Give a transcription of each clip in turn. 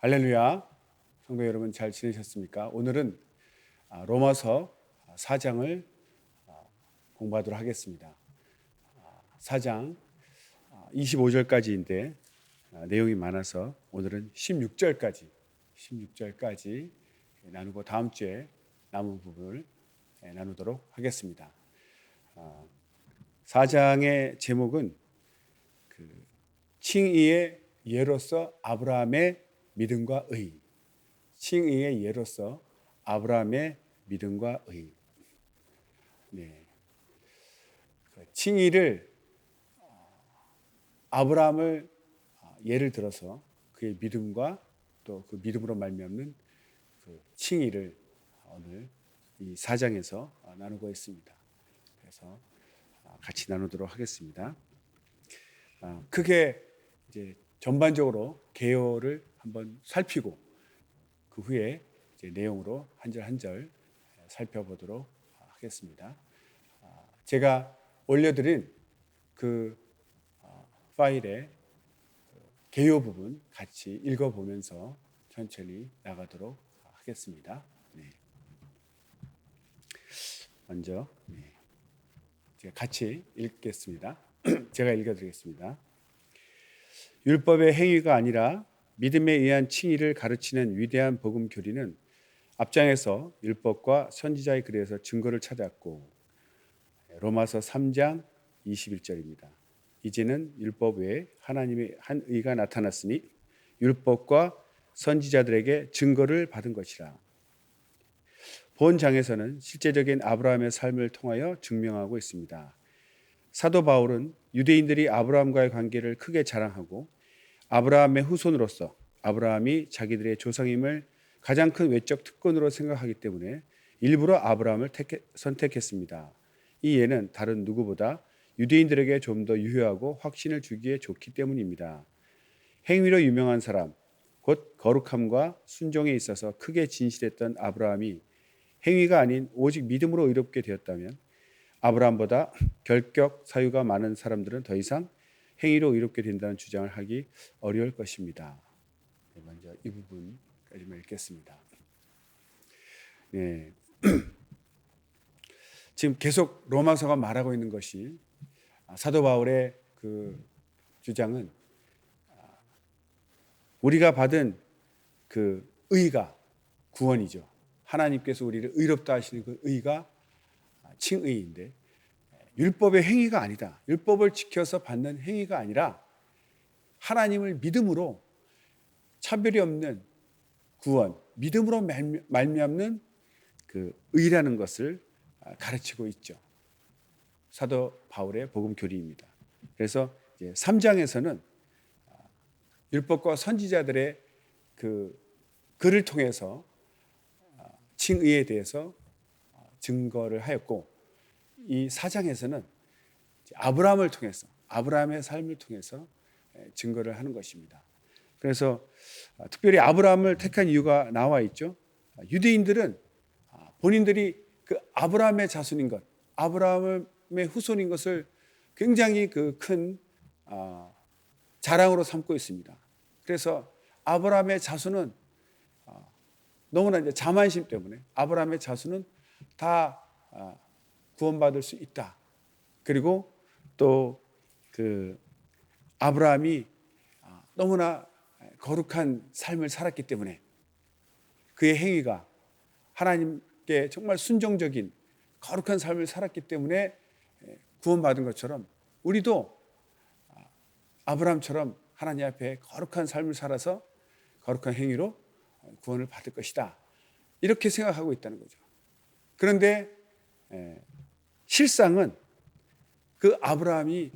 할렐루야. 성도 여러분 잘 지내셨습니까? 오늘은 로마서 4장을 공부하도록 하겠습니다. 4장 25절까지인데 내용이 많아서 오늘은 16절까지 나누고 다음 주에 남은 부분을 나누도록 하겠습니다. 4장의 제목은 칭의의 예로서 아브라함의 믿음과 의. 칭의의 예로서 아브라함의 믿음과 의. 네. 칭의를 아브라함을 예를 들어서 그의 믿음과 또 그 믿음으로 말미암는 그 칭의를 오늘 이 4장에서 나누고 있습니다. 그래서 같이 나누도록 하겠습니다. 크게 이제 전반적으로 개요를 한번 살피고 그 후에 이제 내용으로 한 절 한 절 살펴보도록 하겠습니다. 제가 올려드린 그 파일의 개요 부분 같이 읽어보면서 천천히 나가도록 하겠습니다. 네. 먼저 제가 같이 읽겠습니다. 제가 읽어드리겠습니다. 율법의 행위가 아니라 믿음에 의한 칭의를 가르치는 위대한 복음 교리는 앞장에서 율법과 선지자의 글에서 증거를 찾았고, 로마서 3장 21절입니다. 이제는 율법 외에 하나님의 한 의가 나타났으니 율법과 선지자들에게 증거를 받은 것이라. 본 장에서는 실제적인 아브라함의 삶을 통하여 증명하고 있습니다. 사도 바울은 유대인들이 아브라함과의 관계를 크게 자랑하고 아브라함의 후손으로서 아브라함이 자기들의 조상임을 가장 큰 외적 특권으로 생각하기 때문에 일부러 아브라함을 선택했습니다. 이 예는 다른 누구보다 유대인들에게 좀 더 유효하고 확신을 주기에 좋기 때문입니다. 행위로 유명한 사람, 곧 거룩함과 순종에 있어서 크게 진실했던 아브라함이 행위가 아닌 오직 믿음으로 의롭게 되었다면 아브라함보다 결격 사유가 많은 사람들은 더 이상 행위로 의롭게 된다는 주장을 하기 어려울 것입니다. 먼저 이 부분까지만 읽겠습니다. 네. 지금 계속 로마서가 말하고 있는 것이 사도 바울의 그 주장은 우리가 받은 그 의가 구원이죠. 하나님께서 우리를 의롭다 하시는 그 의가 칭의인데 율법의 행위가 아니다. 율법을 지켜서 받는 행위가 아니라 하나님을 믿음으로 차별이 없는 구원, 믿음으로 말미암는 그 의라는 것을 가르치고 있죠. 사도 바울의 복음 교리입니다. 그래서 이제 3장에서는 율법과 선지자들의 그 글을 통해서 칭의에 대해서 증거를 하였고, 이 4장에서는 아브라함을 통해서 아브라함의 삶을 통해서 증거를 하는 것입니다. 그래서 특별히 아브라함을 택한 이유가 나와 있죠. 유대인들은 본인들이 그 아브라함의 자손인 것, 아브라함의 후손인 것을 굉장히 그 큰 자랑으로 삼고 있습니다. 그래서 아브라함의 자손은 너무나 이제 자만심 때문에 아브라함의 자손은 다 구원받을 수 있다. 그리고 또 그 아브라함이 너무나 거룩한 삶을 살았기 때문에 그의 행위가 하나님께 정말 순종적인 거룩한 삶을 살았기 때문에 구원받은 것처럼 우리도 아브라함처럼 하나님 앞에 거룩한 삶을 살아서 거룩한 행위로 구원을 받을 것이다. 이렇게 생각하고 있다는 거죠. 그런데 실상은 그 아브라함이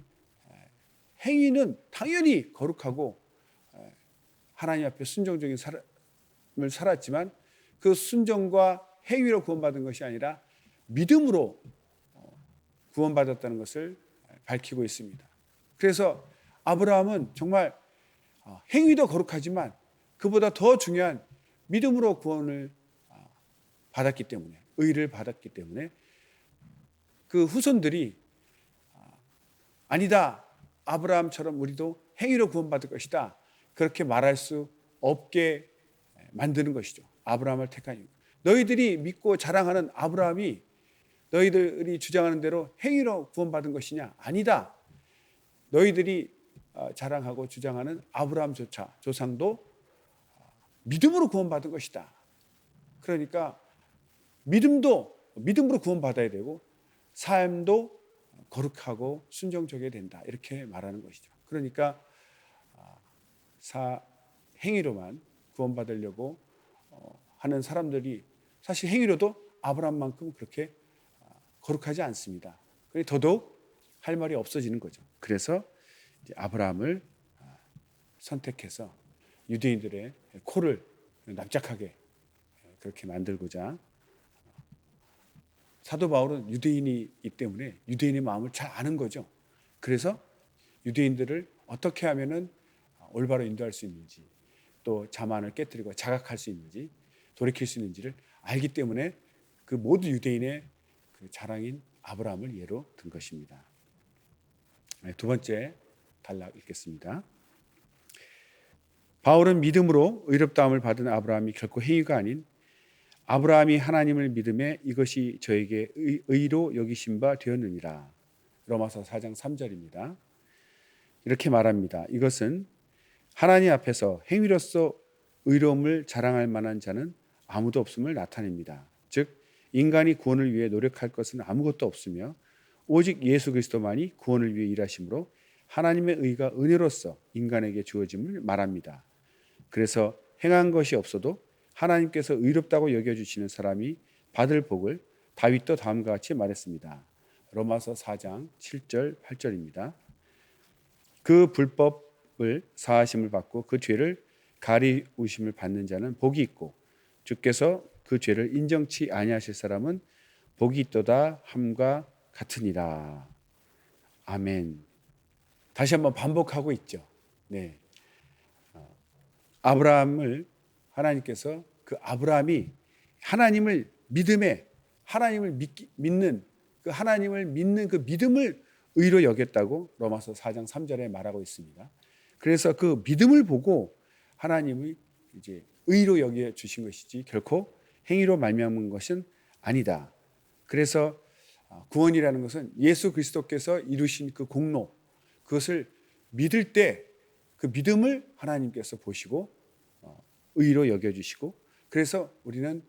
행위는 당연히 거룩하고 하나님 앞에 순종적인 삶을 살았지만 그 순종과 행위로 구원받은 것이 아니라 믿음으로 구원받았다는 것을 밝히고 있습니다. 그래서 아브라함은 정말 행위도 거룩하지만 그보다 더 중요한 믿음으로 구원을 받았기 때문에, 의를 받았기 때문에 그 후손들이 아니다, 아브라함처럼 우리도 행위로 구원받을 것이다, 그렇게 말할 수 없게 만드는 것이죠. 아브라함을 택한 이유. 너희들이 믿고 자랑하는 아브라함이 너희들이 주장하는 대로 행위로 구원받은 것이냐? 아니다. 너희들이 자랑하고 주장하는 아브라함조차 조상도 믿음으로 구원받은 것이다. 그러니까 믿음으로 구원받아야 되고 삶도 거룩하고 순종적이어야 된다. 이렇게 말하는 것이죠. 그러니까 행위로만 구원받으려고 하는 사람들이 사실 행위로도 아브라함만큼 그렇게 거룩하지 않습니다. 더더욱 할 말이 없어지는 거죠. 그래서 아브라함을 선택해서 유대인들의 코를 납작하게 그렇게 만들고자, 사도 바울은 유대인이기 때문에 유대인의 마음을 잘 아는 거죠. 그래서 유대인들을 어떻게 하면은 올바로 인도할 수 있는지, 또 자만을 깨뜨리고 자각할 수 있는지, 돌이킬 수 있는지를 알기 때문에 그 모든 유대인의 그 자랑인 아브라함을 예로 든 것입니다. 두 번째 단락 읽겠습니다. 바울은 믿음으로 의롭다함을 받은 아브라함이 결코 행위가 아닌 아브라함이 하나님을 믿음에 이것이 저에게 의로 여기신 바 되었느니라. 로마서 4장 3절입니다. 이렇게 말합니다. 이것은 하나님 앞에서 행위로서 의로움을 자랑할 만한 자는 아무도 없음을 나타냅니다. 즉 인간이 구원을 위해 노력할 것은 아무것도 없으며 오직 예수 그리스도만이 구원을 위해 일하심으로 하나님의 의가 은혜로서 인간에게 주어짐을 말합니다. 그래서 행한 것이 없어도 하나님께서 의롭다고 여겨주시는 사람이 받을 복을 다윗도 다음과 같이 말했습니다. 로마서 4장 7절 8절입니다. 그 불법을 사하심을 받고 그 죄를 가리우심을 받는 자는 복이 있고 주께서 그 죄를 인정치 아니하실 사람은 복이 있도다 함과 같으니라. 아멘. 다시 한번 반복하고 있죠. 네. 아브라함을 하나님께서 그 아브라함이 하나님을 믿음에 하나님을 믿는 그 믿음을 의로 여겼다고 로마서 4장 3절에 말하고 있습니다. 그래서 그 믿음을 보고 하나님이 이제 의로 여겨 주신 것이지 결코 행위로 말미암은 것은 아니다. 그래서 구원이라는 것은 예수 그리스도께서 이루신 그 공로, 그것을 믿을 때 그 믿음을 하나님께서 보시고 의로 여겨주시고, 그래서 우리는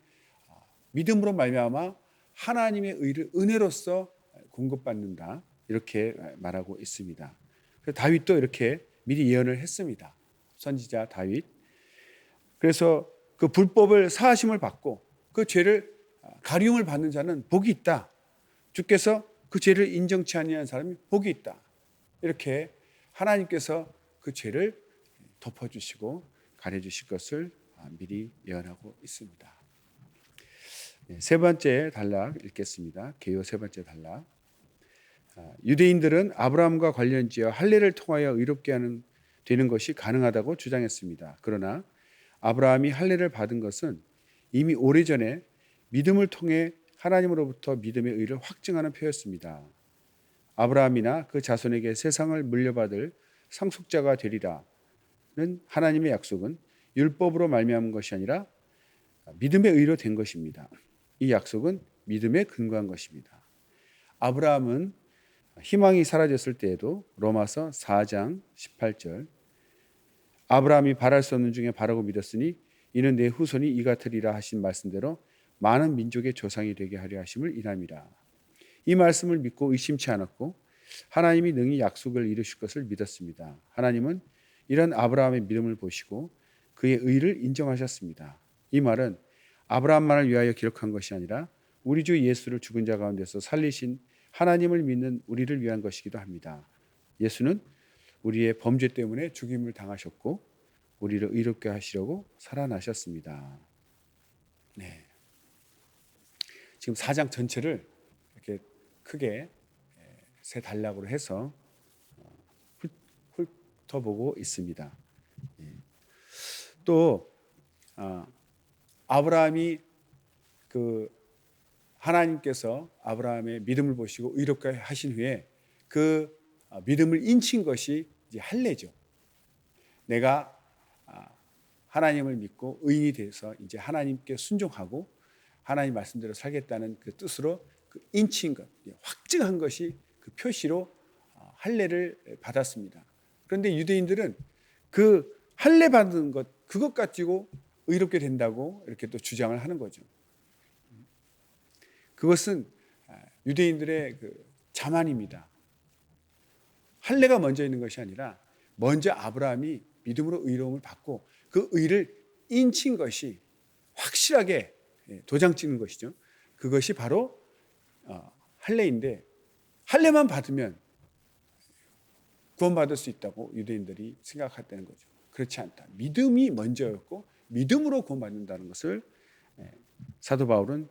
믿음으로 말미암아 하나님의 의를 은혜로서 공급받는다, 이렇게 말하고 있습니다. 그래서 다윗도 이렇게 미리 예언을 했습니다. 선지자 다윗. 그래서 그 불법을 사하심을 받고 그 죄를 가리움을 받는 자는 복이 있다. 주께서 그 죄를 인정치 아니하는 사람이 복이 있다. 이렇게 하나님께서 그 죄를 덮어주시고 가려주실 것을 미리 예언하고 있습니다. 세 번째 단락 읽겠습니다. 개요 세 번째 단락. 유대인들은 아브라함과 관련지어 할례를 통하여 의롭게 되는 것이 가능하다고 주장했습니다. 그러나 아브라함이 할례를 받은 것은 이미 오래전에 믿음을 통해 하나님으로부터 믿음의 의를 확증하는 표였습니다. 아브라함이나 그 자손에게 세상을 물려받을 상속자가 되리라는 하나님의 약속은 율법으로 말미암은 것이 아니라 믿음의 의로 된 것입니다. 이 약속은 믿음에 근거한 것입니다. 아브라함은 희망이 사라졌을 때에도 로마서 4장 18절 아브라함이 바랄 수 없는 중에 바라고 믿었으니 이는 내 후손이 이 같으리라 하신 말씀대로 많은 민족의 조상이 되게 하려 하심을 인함이라. 이 말씀을 믿고 의심치 않았고 하나님이 능히 약속을 이루실 것을 믿었습니다. 하나님은 이런 아브라함의 믿음을 보시고 그의 의를 인정하셨습니다. 이 말은 아브라함만을 위하여 기록한 것이 아니라 우리 주 예수를 죽은 자 가운데서 살리신 하나님을 믿는 우리를 위한 것이기도 합니다. 예수는 우리의 범죄 때문에 죽임을 당하셨고 우리를 의롭게 하시려고 살아나셨습니다. 네. 지금 4장 전체를 이렇게 크게 세 단락으로 해서 훑어보고 있습니다. 또 아브라함이 그 하나님께서 아브라함의 믿음을 보시고 의롭게 하신 후에 그 믿음을 인친 것이 이제 할례죠. 내가 하나님을 믿고 의인이 돼서 이제 하나님께 순종하고 하나님 말씀대로 살겠다는 그 뜻으로 그 인치인 것, 확증한 것이 그 표시로 할례를 받았습니다. 그런데 유대인들은 그 할례 받은 것, 그것 가지고 의롭게 된다고 이렇게 또 주장을 하는 거죠. 그것은 유대인들의 그 자만입니다. 할례가 먼저 있는 것이 아니라 먼저 아브라함이 믿음으로 의로움을 받고 그 의를 인친 것이 확실하게 도장 찍는 것이죠. 그것이 바로 할례인데 할례만 받으면 구원받을 수 있다고 유대인들이 생각했다는 거죠. 그렇지 않다. 믿음이 먼저였고 믿음으로 구원받는다는 것을 사도 바울은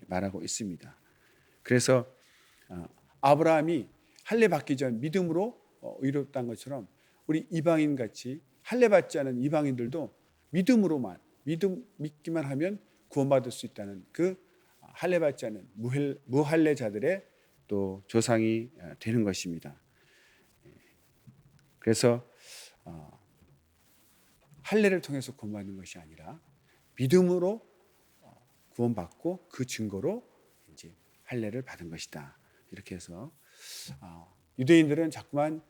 말하고 있습니다. 그래서 아브라함이 할례 받기 전 믿음으로 의롭다는 것처럼 우리 이방인 같이 할례 받지 않은 이방인들도 믿음으로만 믿기만 하면 구원받을 수 있다는 그 할례 받지 않은 무할례자들의 또 조상이 되는 것입니다. 그래서 할례를 통해서 구원받는 것이 아니라 믿음으로 구원받고 그 증거로 이제 할례를 받은 것이다. 이렇게 해서 유대인들은 자꾸만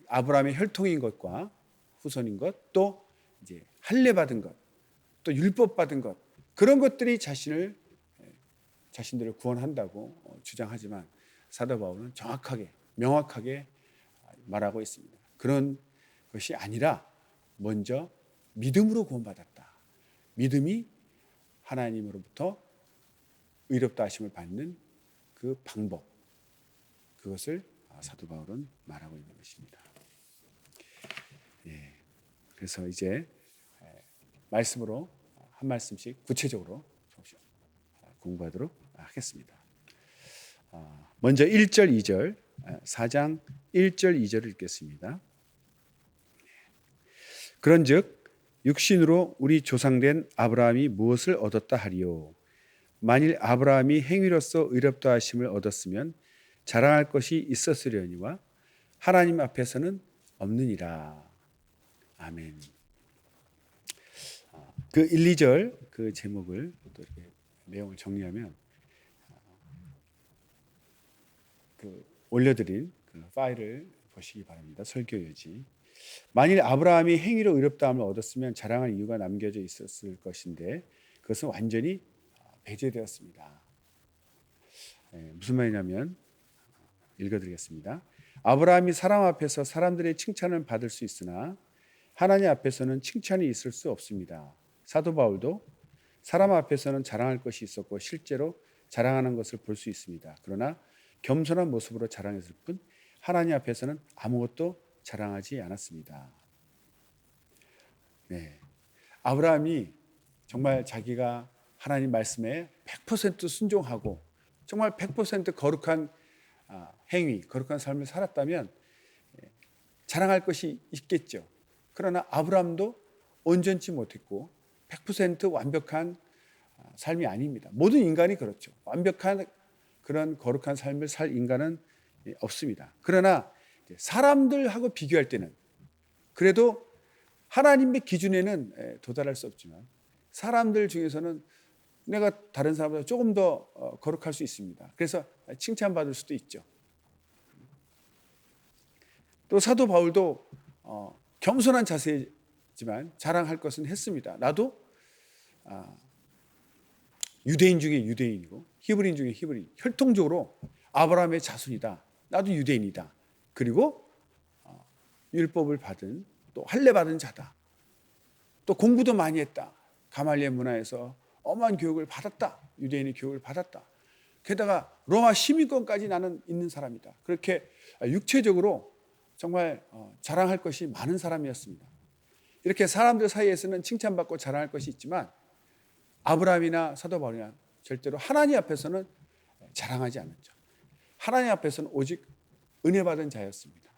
아브라함의 혈통인 것과 후손인 것, 또 이제 할례 받은 것, 또 율법 받은 것, 그런 것들이 자신들을 구원한다고 주장하지만 사도 바울은 정확하게 명확하게 말하고 있습니다. 그런 것이 아니라 먼저 믿음으로 구원받았다. 믿음이 하나님으로부터 의롭다 하심을 받는 그 방법, 그것을 사도 바울은 말하고 있는 것입니다. 그래서 이제 말씀으로 한 말씀씩 구체적으로 공부하도록 하겠습니다. 먼저 1절, 2절, 4장 1절, 2절을 읽겠습니다. 그런즉 육신으로 우리 조상된 아브라함이 무엇을 얻었다 하리요? 만일 아브라함이 행위로서 의롭다 하심을 얻었으면 자랑할 것이 있었으려니와 하나님 앞에서는 없느니라. 아멘. 그 1, 2절 그 제목을 또 이렇게 내용을 정리하면 그 올려드린 그 파일을 보시기 바랍니다. 설교요지. 만일 아브라함이 행위로 의롭다함을 얻었으면 자랑할 이유가 남겨져 있었을 것인데 그것은 완전히 배제되었습니다. 무슨 말이냐면 읽어드리겠습니다. 아브라함이 사람 앞에서 사람들의 칭찬을 받을 수 있으나 하나님 앞에서는 칭찬이 있을 수 없습니다. 사도 바울도 사람 앞에서는 자랑할 것이 있었고 실제로 자랑하는 것을 볼 수 있습니다. 그러나 겸손한 모습으로 자랑했을 뿐 하나님 앞에서는 아무것도 자랑하지 않았습니다. 아브라함이 정말 자기가 하나님 말씀에 100% 순종하고 정말 100% 거룩한 행위, 거룩한 삶을 살았다면 자랑할 것이 있겠죠. 그러나 아브라함도 온전치 못했고 100% 완벽한 삶이 아닙니다. 모든 인간이 그렇죠. 완벽한 그런 거룩한 삶을 살 인간은 없습니다. 그러나 사람들하고 비교할 때는 그래도 하나님의 기준에는 도달할 수 없지만 사람들 중에서는 내가 다른 사람보다 조금 더 거룩할 수 있습니다. 그래서 칭찬받을 수도 있죠. 또 사도 바울도 겸손한 자세지만 자랑할 것은 했습니다. 나도 유대인 중에 유대인이고 히브리인 중에 히브리인, 혈통적으로 아브라함의 자손이다. 나도 유대인이다. 그리고 율법을 받은 또 할례 받은 자다. 또 공부도 많이 했다. 가말리엘 문화에서 엄한 교육을 받았다. 유대인의 교육을 받았다. 게다가 로마 시민권까지 나는 있는 사람이다. 그렇게 육체적으로 정말 자랑할 것이 많은 사람이었습니다. 이렇게 사람들 사이에서는 칭찬받고 자랑할 것이 있지만 아브라함이나 사도 바울이나 절대로 하나님 앞에서는 자랑하지 않았죠. 하나님 앞에서는 오직 은혜 받은 자였습니다.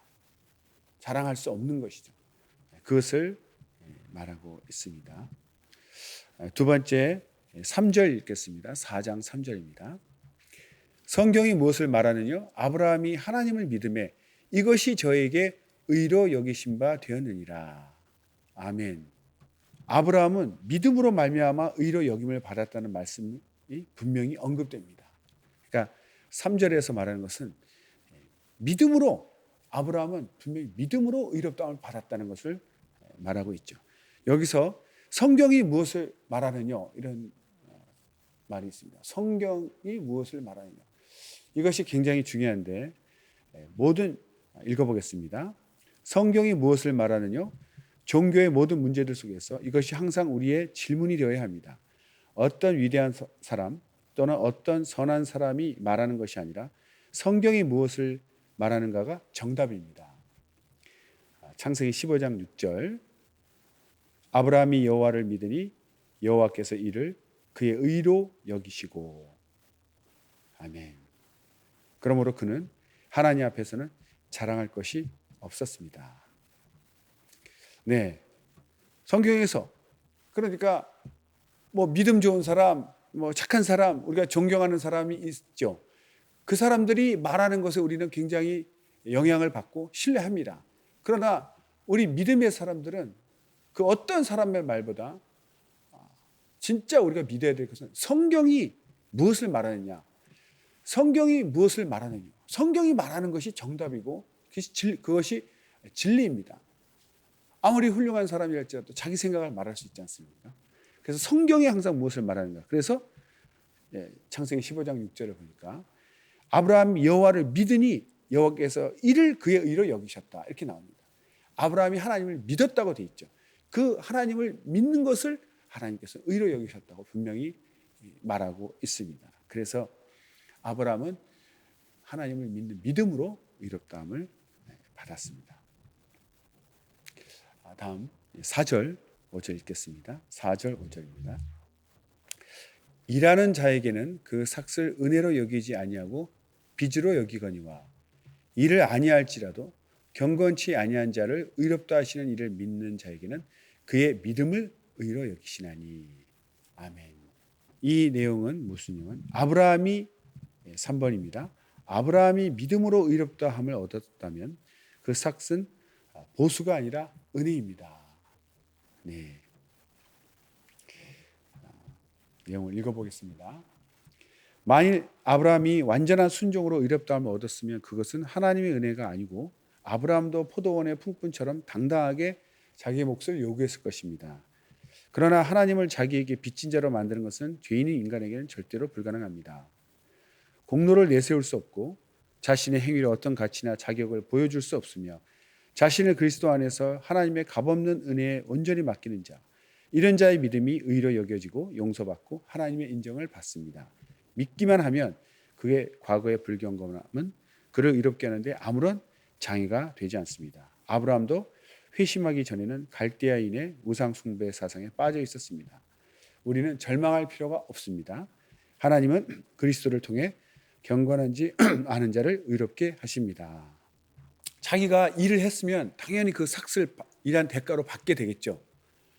자랑할 수 없는 것이죠. 그것을 말하고 있습니다. 두 번째 3절 읽겠습니다. 4장 3절입니다. 성경이 무엇을 말하느냐? 아브라함이 하나님을 믿음에 이것이 저에게 의로 여기신 바 되었느니라. 아멘. 아브라함은 믿음으로 말미암아 의로 여김을 받았다는 말씀이 분명히 언급됩니다. 그러니까 3절에서 말하는 것은 믿음으로, 아브라함은 분명히 믿음으로 의롭다함을 받았다는 것을 말하고 있죠. 여기서 성경이 무엇을 말하느냐, 이런 말이 있습니다. 성경이 무엇을 말하느냐, 이것이 굉장히 중요한데 모든 읽어보겠습니다. 성경이 무엇을 말하느냐? 종교의 모든 문제들 속에서 이것이 항상 우리의 질문이 되어야 합니다. 어떤 위대한 사람 또는 어떤 선한 사람이 말하는 것이 아니라 성경이 무엇을 말하는가가 정답입니다. 창세기 15장 6절, 아브라함이 여호와를 믿으니 여호와께서 이를 그의 의로 여기시고. 아멘. 그러므로 그는 하나님 앞에서는 자랑할 것이 없었습니다. 네, 성경에서 그러니까 뭐 믿음 좋은 사람, 뭐 착한 사람, 우리가 존경하는 사람이 있죠. 그 사람들이 말하는 것에 우리는 굉장히 영향을 받고 신뢰합니다. 그러나 우리 믿음의 사람들은 그 어떤 사람의 말보다 진짜 우리가 믿어야 될 것은 성경이 무엇을 말하느냐, 성경이 무엇을 말하느냐. 성경이 말하는 것이 정답이고 그것이 진리입니다. 아무리 훌륭한 사람이랄지라도 자기 생각을 말할 수 있지 않습니까? 그래서 성경이 항상 무엇을 말하는가. 그래서 창세기 15장 6절을 보니까 아브라함이 여호와를 믿으니 여호와께서 이를 그의 의로 여기셨다, 이렇게 나옵니다. 아브라함이 하나님을 믿었다고 돼 있죠. 그 하나님을 믿는 것을 하나님께서 의로 여기셨다고 분명히 말하고 있습니다. 그래서 아브라함은 하나님을 믿는 믿음으로 의롭다함을 받았습니다. 다음 4절 5절 읽겠습니다. 4절 5절입니다. 일하는 자에게는 그 삭을 은혜로 여기지 아니하고 빚으로 여기거니와 일을 아니할지라도 경건치 아니한 자를 의롭다 하시는 이를 믿는 자에게는 그의 믿음을 의로 여기시나니. 아멘. 이 내용은 무슨 내용은 아브라함이 3번입니다. 아브라함이 믿음으로 의롭다함을 얻었다면 그 삭은 보수가 아니라 은혜입니다. 네. 내용을 읽어보겠습니다. 만일 아브라함이 완전한 순종으로 의롭다함을 얻었으면 그것은 하나님의 은혜가 아니고 아브라함도 포도원의 풍분처럼 당당하게 자기의 몫을 요구했을 것입니다. 그러나 하나님을 자기에게 빚진 자로 만드는 것은 죄인인 인간에게는 절대로 불가능합니다. 공로를 내세울 수 없고 자신의 행위로 어떤 가치나 자격을 보여줄 수 없으며 자신을 그리스도 안에서 하나님의 값없는 은혜에 온전히 맡기는 자, 이런 자의 믿음이 의로 여겨지고 용서받고 하나님의 인정을 받습니다. 믿기만 하면 그의 과거의 불경건함은 그를 의롭게 하는데 아무런 장애가 되지 않습니다. 아브라함도 회심하기 전에는 갈대아인의 우상 숭배 사상에 빠져 있었습니다. 우리는 절망할 필요가 없습니다. 하나님은 그리스도를 통해 경건한지 아는 자를 의롭게 하십니다. 자기가 일을 했으면 당연히 그 삭을 일한 대가로 받게 되겠죠.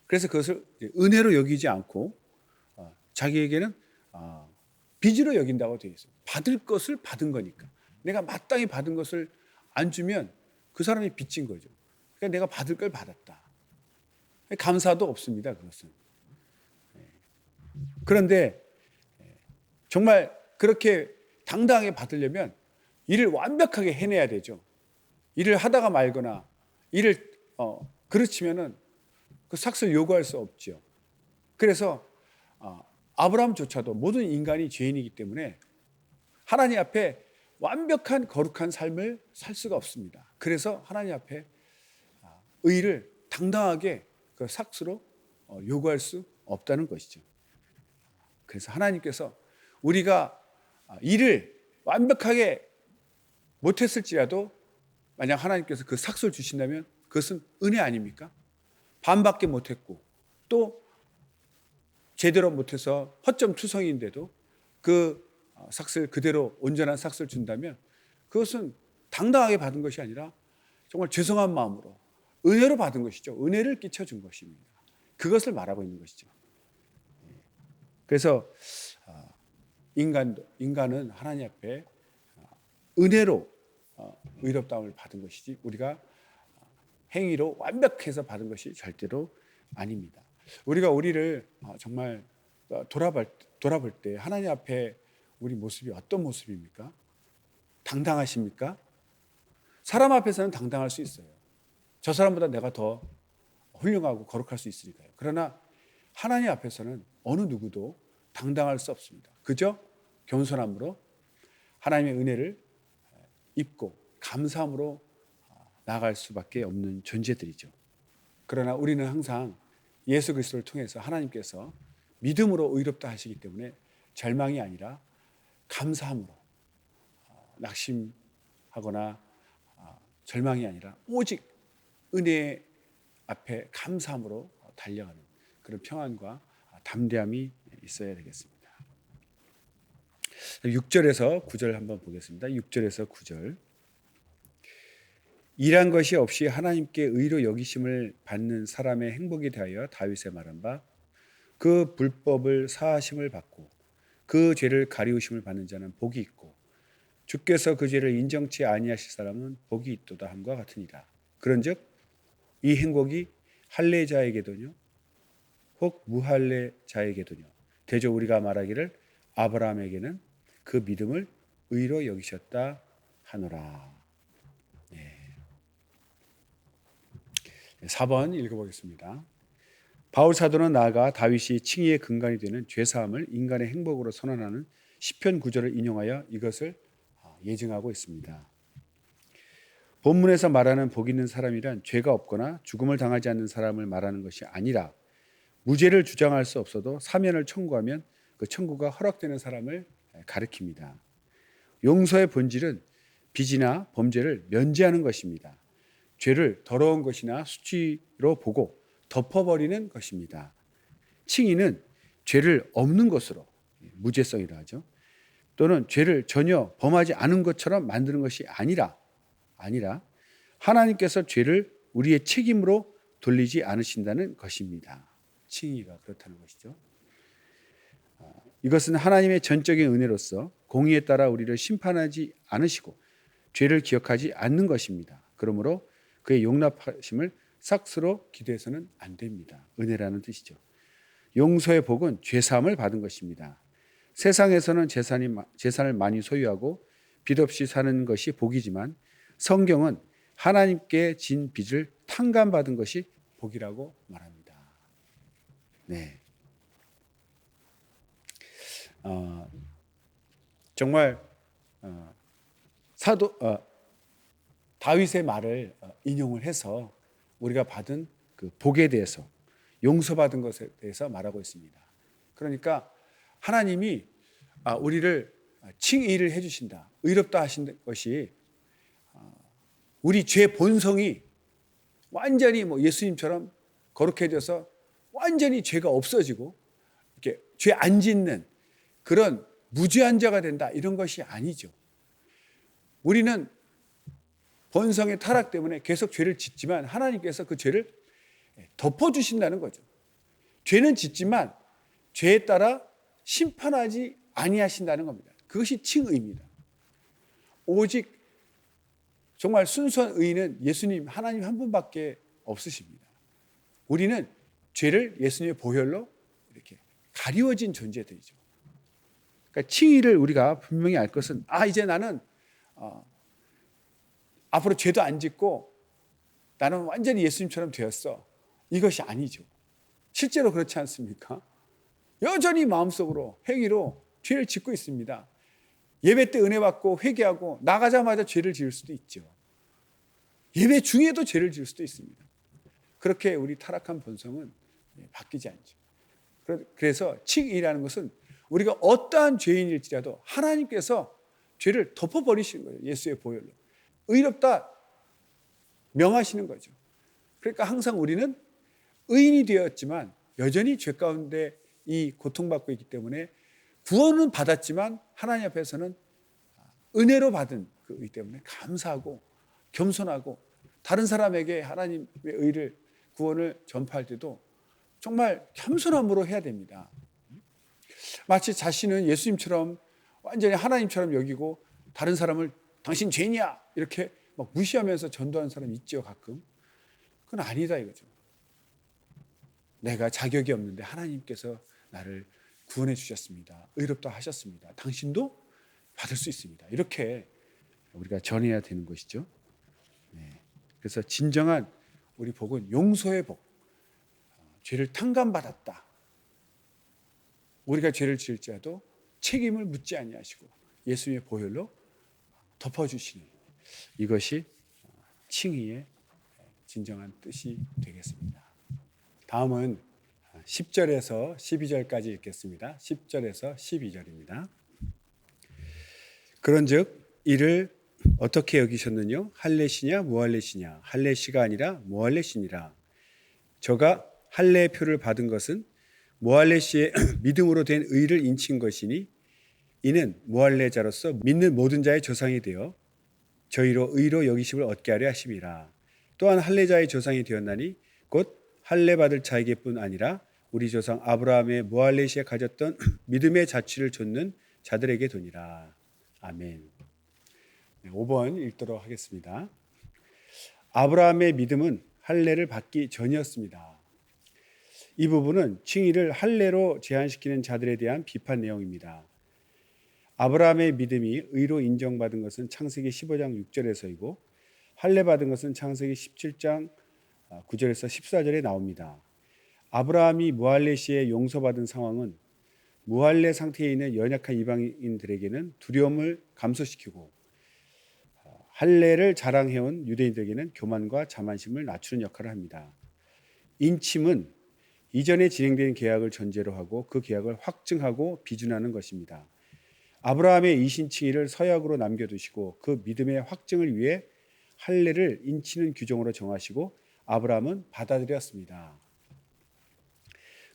그래서 그것을 은혜로 여기지 않고 자기에게는 빚으로 여긴다고 되어 있어요. 받을 것을 받은 거니까. 내가 마땅히 받은 것을 안 주면 그 사람이 빚진 거죠. 그러니까 내가 받을 걸 받았다. 감사도 없습니다. 그것은. 그런데 정말 그렇게 당당하게 받으려면 일을 완벽하게 해내야 되죠. 일을 하다가 말거나 일을 그르치면은 그 삭을 요구할 수 없죠. 그래서 아브라함조차도 모든 인간이 죄인이기 때문에 하나님 앞에 완벽한 거룩한 삶을 살 수가 없습니다. 그래서 하나님 앞에 의를 당당하게 그 삭스로 요구할 수 없다는 것이죠. 그래서 하나님께서 우리가 일을 완벽하게 못했을지라도 만약 하나님께서 그 삭스를 주신다면 그것은 은혜 아닙니까? 반밖에 못했고 또 제대로 못해서 허점투성인데도 그 삭스를 그대로 온전한 삭스를 준다면 그것은 당당하게 받은 것이 아니라 정말 죄송한 마음으로 은혜로 받은 것이죠. 은혜를 끼쳐준 것입니다. 그것을 말하고 있는 것이죠. 그래서 인간은 하나님 앞에 은혜로 의롭다함을 받은 것이지 우리가 행위로 완벽해서 받은 것이 절대로 아닙니다. 우리가 우리를 정말 돌아볼 때 하나님 앞에 우리 모습이 어떤 모습입니까? 당당하십니까? 사람 앞에서는 당당할 수 있어요. 저 사람보다 내가 더 훌륭하고 거룩할 수 있으니까요. 그러나 하나님 앞에서는 어느 누구도 당당할 수 없습니다. 그저 겸손함으로 하나님의 은혜를 입고 감사함으로 나아갈 수밖에 없는 존재들이죠. 그러나 우리는 항상 예수 그리스도를 통해서 하나님께서 믿음으로 의롭다 하시기 때문에 절망이 아니라 감사함으로 낙심하거나 절망이 아니라 오직 은혜 앞에 감사함으로 달려가는 그런 평안과 담대함이 있어야 되겠습니다. 6절에서 9절 한번 보겠습니다. 6절에서 9절. 일한 것이 없이 하나님께 의로 여기심을 받는 사람의 행복에 대하여 다윗의 말한 바, 그 불법을 사하심을 받고 그 죄를 가리우심을 받는 자는 복이 있고 주께서 그 죄를 인정치 아니하실 사람은 복이 있도다 함과 같으니라. 그런즉 이 행복이 할례자에게도뇨 혹 무할례자에게도뇨 대저 우리가 말하기를 아브라함에게는 그 믿음을 의로 여기셨다 하노라. 4번 읽어보겠습니다. 바울 사도는 나아가 다윗이 칭의의 근간이 되는 죄사함을 인간의 행복으로 선언하는 시편 9절을 인용하여 이것을 예증하고 있습니다. 본문에서 말하는 복 있는 사람이란 죄가 없거나 죽음을 당하지 않는 사람을 말하는 것이 아니라 무죄를 주장할 수 없어도 사면을 청구하면 그 청구가 허락되는 사람을 가리킵니다. 용서의 본질은 빚이나 범죄를 면제하는 것입니다. 죄를 더러운 것이나 수치로 보고 덮어버리는 것입니다. 칭의는 죄를 없는 것으로, 무죄성이라 하죠. 또는 죄를 전혀 범하지 않은 것처럼 만드는 것이 아니라 하나님께서 죄를 우리의 책임으로 돌리지 않으신다는 것입니다. 칭의가 그렇다는 것이죠. 이것은 하나님의 전적인 은혜로서 공의에 따라 우리를 심판하지 않으시고 죄를 기억하지 않는 것입니다. 그러므로 그의 용납하심을 삭스로 기도해서는 안 됩니다. 은혜라는 뜻이죠. 용서의 복은 죄사함을 받은 것입니다. 세상에서는 재산을 많이 소유하고 빚 없이 사는 것이 복이지만 성경은 하나님께 진 빚을 탕감받은 것이 복이라고 말합니다. 네. 정말 사도 다윗의 말을 인용을 해서 우리가 받은 그 복에 대해서 용서받은 것에 대해서 말하고 있습니다. 그러니까 하나님이 우리를 칭의를 해주신다, 의롭다 하신 것이 우리 죄 본성이 완전히 예수님처럼 거룩해져서 완전히 죄가 없어지고 이렇게 죄 안 짓는 그런 무죄한 자가 된다, 이런 것이 아니죠. 우리는 본성의 타락 때문에 계속 죄를 짓지만 하나님께서 그 죄를 덮어주신다는 거죠. 죄는 짓지만 죄에 따라 심판하지 아니하신다는 겁니다. 그것이 칭의입니다. 오직 정말 순수한 의인은 예수님, 하나님 한 분밖에 없으십니다. 우리는 죄를 예수님의 보혈로 이렇게 가리워진 존재들이죠. 그러니까 칭의를 우리가 분명히 알 것은 이제 나는 앞으로 죄도 안 짓고 나는 완전히 예수님처럼 되었어, 이것이 아니죠. 실제로 그렇지 않습니까? 여전히 마음속으로 행위로 죄를 짓고 있습니다. 예배 때 은혜 받고 회개하고 나가자마자 죄를 지을 수도 있죠. 예배 중에도 죄를 지을 수도 있습니다. 그렇게 우리 타락한 본성은 바뀌지 않죠. 그래서 칭의라는 것은 우리가 어떠한 죄인일지라도 하나님께서 죄를 덮어버리시는 거예요. 예수의 보혈로. 의롭다 명하시는 거죠. 그러니까 항상 우리는 의인이 되었지만 여전히 죄 가운데 이 고통받고 있기 때문에 구원은 받았지만 하나님 앞에서는 은혜로 받은 그 의 때문에 감사하고 겸손하고 다른 사람에게 하나님의 의를, 구원을 전파할 때도 정말 겸손함으로 해야 됩니다. 마치 자신은 예수님처럼 완전히 하나님처럼 여기고 다른 사람을 당신 죄인이야 이렇게 막 무시하면서 전도하는 사람이 있죠, 가끔. 그건 아니다 이거죠. 내가 자격이 없는데 하나님께서 나를 구원해 주셨습니다. 의롭다 하셨습니다. 당신도 받을 수 있습니다. 이렇게 우리가 전해야 되는 것이죠. 네. 그래서 진정한 우리 복은 용서의 복. 죄를 탕감받았다. 우리가 죄를 지을지라도 책임을 묻지 아니하시고 예수님의 보혈로 덮어주시는 이것이 칭의의 진정한 뜻이 되겠습니다. 다음은 10절에서 12절까지 읽겠습니다. 10절에서 12절입니다. 그런즉 이를 어떻게 여기셨느냐? 할례시냐 무할례시냐? 할례시가 아니라 무할례시니라. 저가 할례의 표를 받은 것은 무할례시의 믿음으로 된 의를 인친 것이니 이는 무할례자로서 믿는 모든 자의 조상이 되어 저희로 의로 여기심을 얻게 하려 하심이라. 또한 할례자의 조상이 되었나니 곧 할례 받을 자에게뿐 아니라 우리 조상 아브라함의 무할례시에 가졌던 믿음의 자취를 좇는 자들에게 도니라. 아멘. 5번 읽도록 하겠습니다. 아브라함의 믿음은 할례를 받기 전이었습니다. 이 부분은 칭의를 할례로 제한시키는 자들에 대한 비판 내용입니다. 아브라함의 믿음이 의로 인정받은 것은 창세기 15장 6절에서이고 할례 받은 것은 창세기 17장 9절에서 14절에 나옵니다. 아브라함이 무할례 시에 용서받은 상황은 무할례 상태에 있는 연약한 이방인들에게는 두려움을 감소시키고 할례를 자랑해온 유대인들에게는 교만과 자만심을 낮추는 역할을 합니다. 인침은 이전에 진행된 계약을 전제로 하고 그 계약을 확증하고 비준하는 것입니다. 아브라함의 이신칭의를 서약으로 남겨두시고 그 믿음의 확증을 위해 할례를 인치는 규정으로 정하시고 아브라함은 받아들였습니다.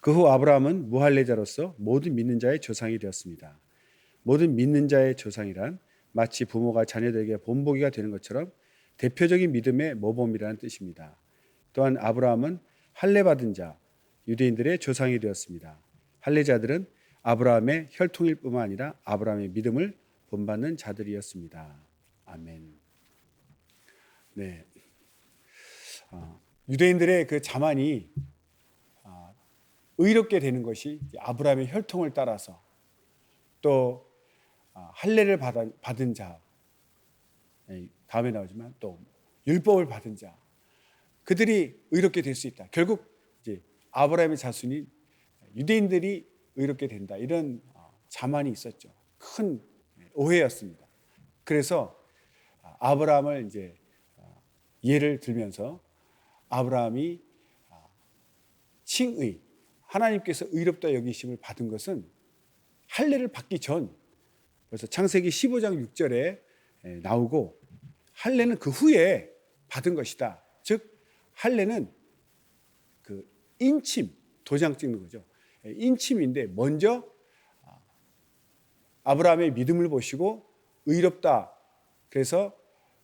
그 후 아브라함은 무할례자로서 모든 믿는 자의 조상이 되었습니다. 모든 믿는 자의 조상이란 마치 부모가 자녀들에게 본보기가 되는 것처럼 대표적인 믿음의 모범이라는 뜻입니다. 또한 아브라함은 할례 받은 자, 유대인들의 조상이 되었습니다. 할례자들은 아브라함의 혈통일 뿐만 아니라 아브라함의 믿음을 본받는 자들이었습니다. 아멘. 네, 유대인들의 그 자만이 의롭게 되는 것이 아브라함의 혈통을 따라서 또 할례를 받은 자, 다음에 나오지만 또 율법을 받은 자, 그들이 의롭게 될 수 있다. 결국 이제 아브라함의 자손인 유대인들이 의롭게 된다. 이런 자만이 있었죠. 큰 오해였습니다. 그래서 아브라함을 이제 예를 들면서 아브라함이 칭의, 하나님께서 의롭다 여기심을 받은 것은 할례를 받기 전, 그래서 창세기 15장 6절에 나오고 할례는 그 후에 받은 것이다. 즉 할례는 그 인침, 도장 찍는 거죠. 인침인데 먼저 아브라함의 믿음을 보시고 의롭다. 그래서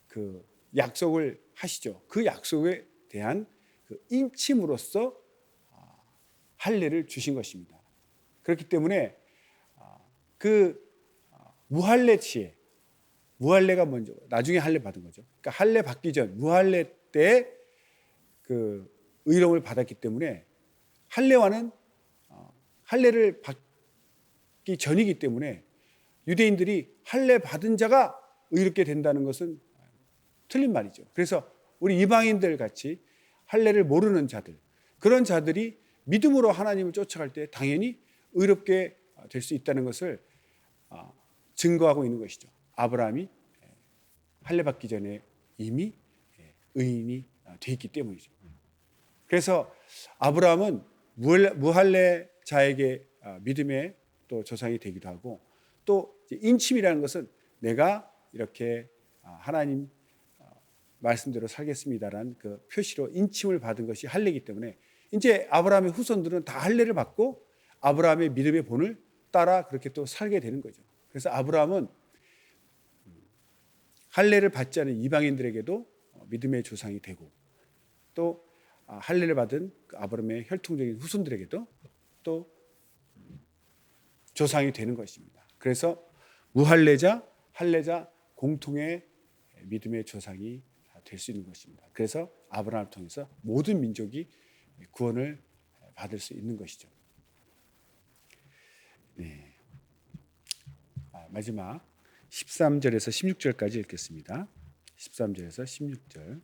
그 약속을 하시죠. 그 약속에 대한 그 인침으로써 할례를 주신 것입니다. 그렇기 때문에 그 무할례 시에, 무할례가 먼저 나중에 할례 받은 거죠. 그러니까 할례 받기 전 무할례 때 그 의로움을 받았기 때문에 할례와는 할례를 받기 전이기 때문에 유대인들이 할례 받은 자가 의롭게 된다는 것은 틀린 말이죠. 그래서 우리 이방인들 같이 할례를 모르는 자들, 그런 자들이 믿음으로 하나님을 쫓아갈 때 당연히 의롭게 될 수 있다는 것을 증거하고 있는 것이죠. 아브라함이 할례 받기 전에 이미 의인이 돼 있기 때문이죠. 그래서 아브라함은 무할례자에게 믿음의 또 조상이 되기도 하고, 또 인침이라는 것은 내가 이렇게 하나님 말씀대로 살겠습니다라는 그 표시로 인침을 받은 것이 할례이기 때문에 이제 아브라함의 후손들은 다 할례를 받고 아브라함의 믿음의 본을 따라 그렇게 또 살게 되는 거죠. 그래서 아브라함은 할례를 받지 않은 이방인들에게도 믿음의 조상이 되고, 또 할례를 받은 아브라함의 혈통적인 후손들에게도 또 조상이 되는 것입니다. 그래서 무할례자, 할례자 공통의 믿음의 조상이 될 수 있는 것입니다. 그래서 아브라함을 통해서 모든 민족이 구원을 받을 수 있는 것이죠. 네. 마지막 13절에서 16절까지 읽겠습니다. 13절에서 16절.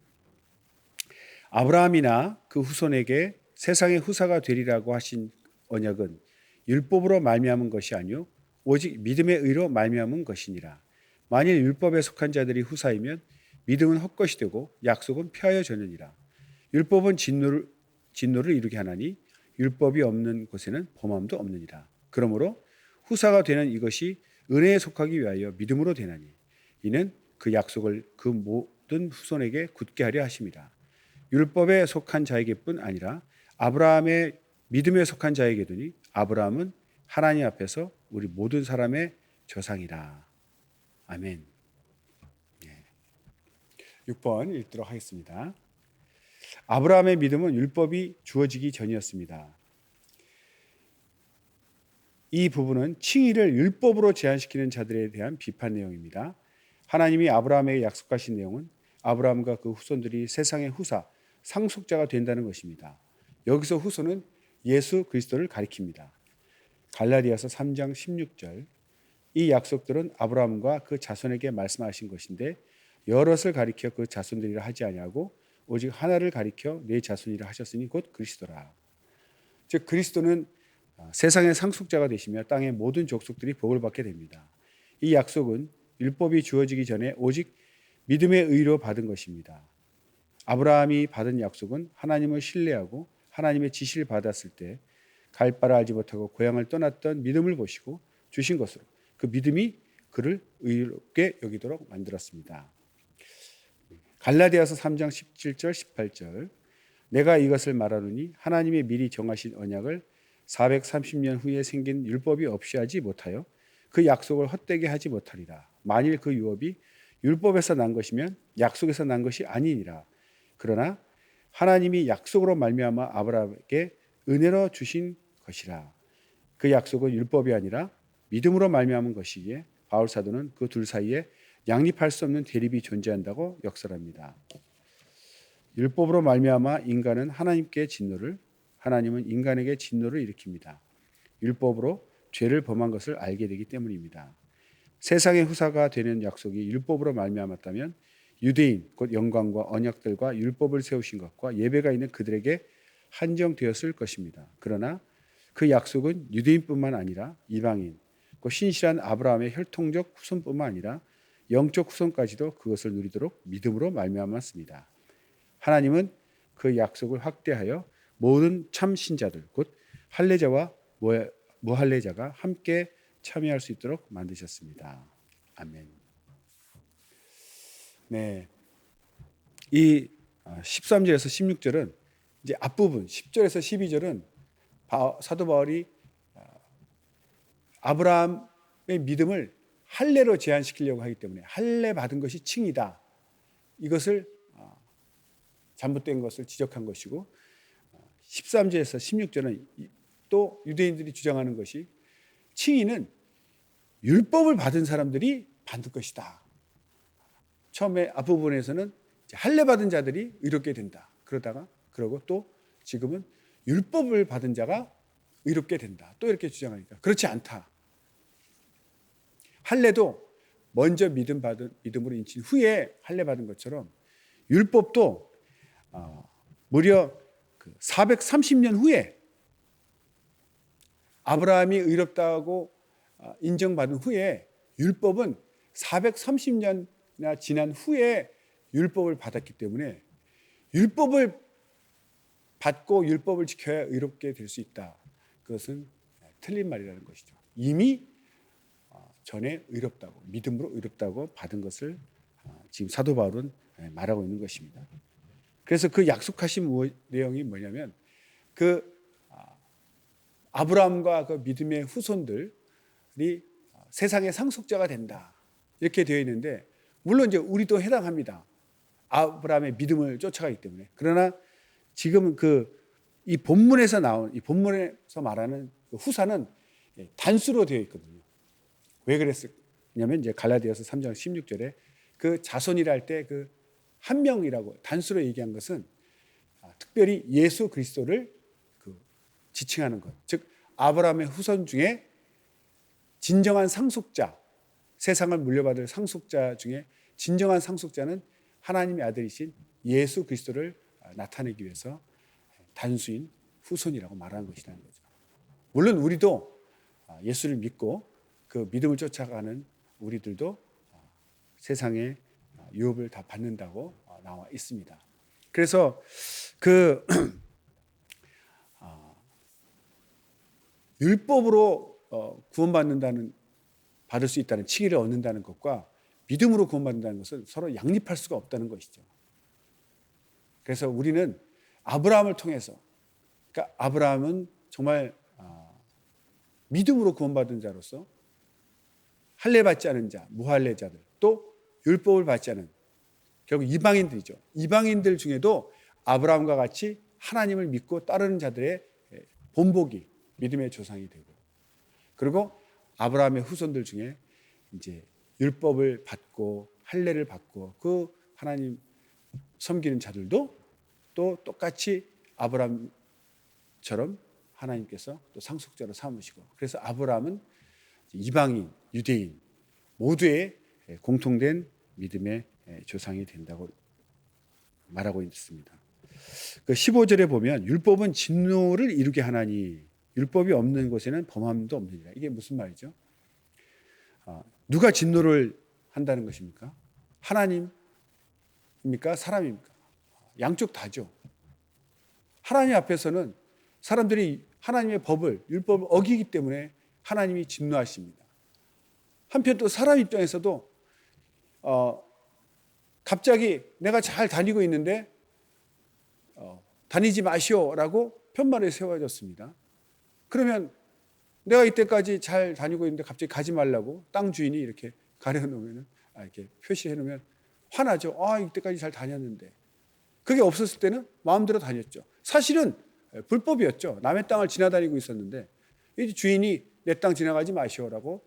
아브라함이나 그 후손에게 세상의 후사가 되리라고 하신 언약은 율법으로 말미암은 것이 아니요 오직 믿음의 의로 말미암은 것이니라. 만일 율법에 속한 자들이 후사이면 믿음은 헛것이 되고 약속은 폐하여 졌느니라. 율법은 진노를 이루게 하나니 율법이 없는 곳에는 범함도 없느니라. 그러므로 후사가 되는 이것이 은혜에 속하기 위하여 믿음으로 되나니 이는 그 약속을 그 모든 후손에게 굳게 하려 하심이라. 율법에 속한 자에게뿐 아니라 아브라함의 믿음에 속한 자에게도니 아브라함은 하나님 앞에서 우리 모든 사람의 조상이라. 아멘. 6번 읽도록 하겠습니다. 아브라함의 믿음은 율법이 주어지기 전이었습니다. 이 부분은 칭의를 율법으로 제한시키는 자들에 대한 비판 내용입니다. 하나님이 아브라함에게 약속하신 내용은 아브라함과 그 후손들이 세상의 후사, 상속자가 된다는 것입니다. 여기서 후손은 예수 그리스도를 가리킵니다. 갈라디아서 3장 16절. 이 약속들은 아브라함과 그 자손에게 말씀하신 것인데 여럿을 가리켜 그 자손들이라 하지 아니하고 오직 하나를 가리켜 네 자손이라 하셨으니 곧 그리스도라. 즉 그리스도는 세상의 상속자가 되시며 땅의 모든 족속들이 복을 받게 됩니다. 이 약속은 율법이 주어지기 전에 오직 믿음의 의로 받은 것입니다. 아브라함이 받은 약속은 하나님을 신뢰하고 하나님의 지시를 받았을 때 갈 바를 알지 못하고 고향을 떠났던 믿음을 보시고 주신 것으로 그 믿음이 그를 의롭게 여기도록 만들었습니다. 갈라디아서 3장 17절 18절. 내가 이것을 말하노니 하나님의 미리 정하신 언약을 430년 후에 생긴 율법이 없이 하지 못하여 그 약속을 헛되게 하지 못하리라. 만일 그 유업이 율법에서 난 것이면 약속에서 난 것이 아니니라. 그러나 하나님이 약속으로 말미암아 아브라함에게 은혜로 주신 것이라. 그 약속은 율법이 아니라 믿음으로 말미암은 것이기에 바울 사도는 그 둘 사이에 양립할 수 없는 대립이 존재한다고 역설합니다. 율법으로 말미암아 인간은 하나님께 진노를, 하나님은 인간에게 진노를 일으킵니다. 율법으로 죄를 범한 것을 알게 되기 때문입니다. 세상의 후사가 되는 약속이 율법으로 말미암았다면 유대인 곧 영광과 언약들과 율법을 세우신 것과 예배가 있는 그들에게 한정되었을 것입니다. 그러나 그 약속은 유대인뿐만 아니라 이방인 곧 신실한 아브라함의 혈통적 후손뿐만 아니라 영적 후손까지도 그것을 누리도록 믿음으로 말미암았습니다. 하나님은 그 약속을 확대하여 모든 참 신자들 곧 할례자와 무할례자가 함께 참여할 수 있도록 만드셨습니다. 아멘. 네, 이 13절에서 16절은 이제 앞부분 10절에서 12절은 사도 바울이 아브라함의 믿음을 할례로 제한시키려고 하기 때문에 할례 받은 것이 칭이다. 이것을 잘못된 것을 지적한 것이고 13절에서 16절은 또 유대인들이 주장하는 것이 칭의는 율법을 받은 사람들이 받는 것이다. 처음에 앞부분에서는 할례 받은 자들이 의롭게 된다. 그러고 또 지금은 율법을 받은 자가 의롭게 된다. 또 이렇게 주장하니까 그렇지 않다. 할례도 먼저 믿음으로 인친 후에 할례 받은 것처럼 율법도 무려 430년 후에 아브라함이 의롭다고 인정받은 후에 율법은 430년이나 지난 후에 율법을 받았기 때문에 율법을 받고 율법을 지켜야 의롭게 될 수 있다. 그것은 틀린 말이라는 것이죠. 이미 전에 의롭다고 믿음으로 의롭다고 받은 것을 지금 사도 바울은 말하고 있는 것입니다. 그래서 그 약속하신 내용이 뭐냐면 그 아브라함과 그 믿음의 후손들이 세상의 상속자가 된다. 이렇게 되어 있는데 물론 이제 우리도 해당합니다. 아브라함의 믿음을 쫓아가기 때문에. 그러나 지금 이 본문에서 말하는 그 후사는 단수로 되어 있거든요. 왜 그랬냐면 이제 갈라디아서 3장 16절에 그 자손이라 할 때 그 한 명이라고 단수로 얘기한 것은 특별히 예수 그리스도를 지칭하는 것. 즉 아브라함의 후손 중에 진정한 상속자, 세상을 물려받을 상속자 중에 진정한 상속자는 하나님의 아들이신 예수 그리스도를 나타내기 위해서 단수인 후손이라고 말하는 것이라는 거죠. 물론 우리도 예수를 믿고 그 믿음을 쫓아가는 우리들도 세상의 유업을 다 받는다고 나와 있습니다. 그래서 그 율법으로 구원받는다는 받을 수 있다는 칭의를 얻는다는 것과 믿음으로 구원받는다는 것은 서로 양립할 수가 없다는 것이죠. 그래서 우리는 아브라함을 통해서, 그러니까 아브라함은 정말 믿음으로 구원받은 자로서 할례 받지 않은 자, 무할례자들, 또 율법을 받지 않은 결국 이방인들이죠. 이방인들 중에도 아브라함과 같이 하나님을 믿고 따르는 자들의 본보기, 믿음의 조상이 되고, 그리고 아브라함의 후손들 중에 이제 율법을 받고 할례를 받고 그 하나님 섬기는 자들도 또 똑같이 아브라함처럼 하나님께서 또 상속자로 삼으시고, 그래서 아브라함은 이방인, 유대인 모두의 공통된 믿음의 조상이 된다고 말하고 있습니다. 그 15절에 보면 율법은 진노를 이루게 하나니 율법이 없는 곳에는 범함도 없느니라. 이게 무슨 말이죠? 누가 진노를 한다는 것입니까? 하나님입니까? 사람입니까? 양쪽 다죠. 하나님 앞에서는 사람들이 하나님의 법을, 율법을 어기기 때문에 하나님이 진노하십니다. 한편 또 사람 입장에서도 갑자기 내가 잘 다니고 있는데 다니지 마시오라고 편말을 세워줬습니다. 그러면 내가 이때까지 잘 다니고 있는데 갑자기 가지 말라고 땅 주인이 이렇게 가려놓으면, 이렇게 표시해 놓으면 화나죠. 이때까지 잘 다녔는데. 그게 없었을 때는 마음대로 다녔죠. 사실은 불법이었죠. 남의 땅을 지나다니고 있었는데 이 주인이 내 땅 지나가지 마시오라고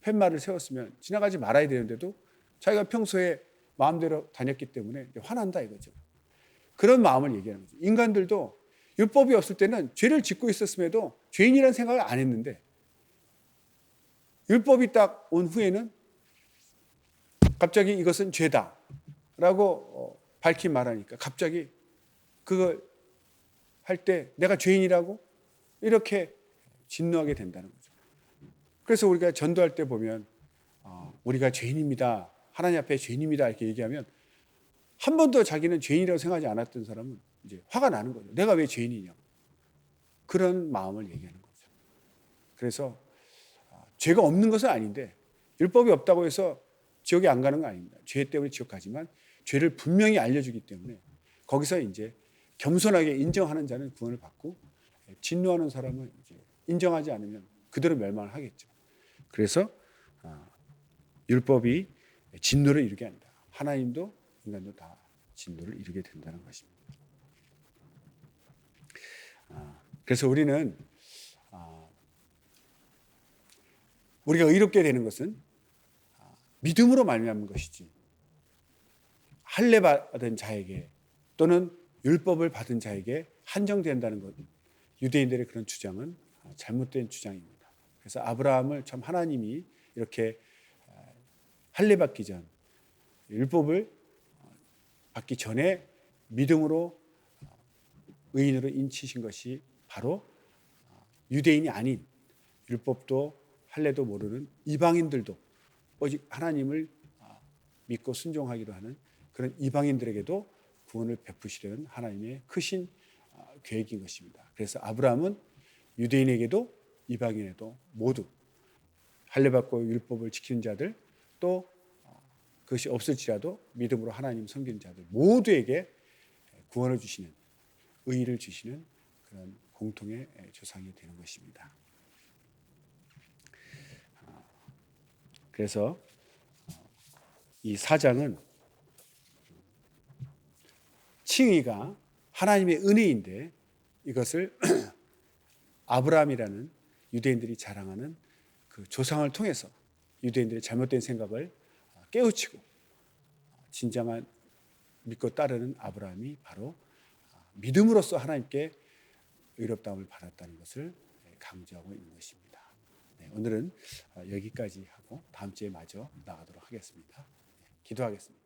팻말을 세웠으면 지나가지 말아야 되는데도 자기가 평소에 마음대로 다녔기 때문에 화난다 이거죠. 그런 마음을 얘기하는 거죠. 인간들도 율법이 없을 때는 죄를 짓고 있었음에도 죄인이라는 생각을 안 했는데, 율법이 딱 온 후에는 갑자기 이것은 죄다라고 밝히 말하니까 갑자기 그걸 할 때 내가 죄인이라고 이렇게 진노하게 된다는 거죠. 그래서 우리가 전도할 때 보면 우리가 죄인입니다, 하나님 앞에 죄인입니다 이렇게 얘기하면 한 번도 자기는 죄인이라고 생각하지 않았던 사람은 이제 화가 나는 거죠. 내가 왜 죄인이냐, 그런 마음을 얘기하는 거죠. 그래서 죄가 없는 것은 아닌데, 율법이 없다고 해서 지옥에 안 가는 건 아닙니다. 죄 때문에 지옥 가지만 죄를 분명히 알려주기 때문에 거기서 이제 겸손하게 인정하는 자는 구원을 받고, 진노하는 사람은 이제 인정하지 않으면 그대로 멸망을 하겠죠. 그래서 율법이 진노를 이루게 한다. 하나님도 인간도 다 진노를 이루게 된다는 것입니다. 그래서 우리는 우리가 의롭게 되는 것은 믿음으로 말미암은 것이지, 할례 받은 자에게 또는 율법을 받은 자에게 한정된다는 것, 유대인들의 그런 주장은 잘못된 주장입니다. 그래서 아브라함을 참 하나님이 이렇게 할례 받기 전, 율법을 받기 전에 믿음으로 의인으로 인치신 것이 바로 유대인이 아닌 율법도 할례도 모르는 이방인들도 오직 하나님을 믿고 순종하기로 하는 그런 이방인들에게도 구원을 베푸시려는 하나님의 크신 계획인 것입니다. 그래서 아브라함은 유대인에게도 이방인에도 모두 할례 받고 율법을 지키는 자들, 또 그것이 없을지라도 믿음으로 하나님 섬기는 자들 모두에게 구원을 주시는, 의의를 주시는 그런 공통의 조상이 되는 것입니다. 그래서 이 4장은 칭의가 하나님의 은혜인데 이것을 아브라함이라는 유대인들이 자랑하는 그 조상을 통해서 유대인들의 잘못된 생각을 깨우치고 진정한 믿고 따르는 아브라함이 바로 믿음으로써 하나님께 의롭다함을 받았다는 것을 강조하고 있는 것입니다. 네, 오늘은 여기까지 하고 다음 주에 마저 나가도록 하겠습니다. 기도하겠습니다.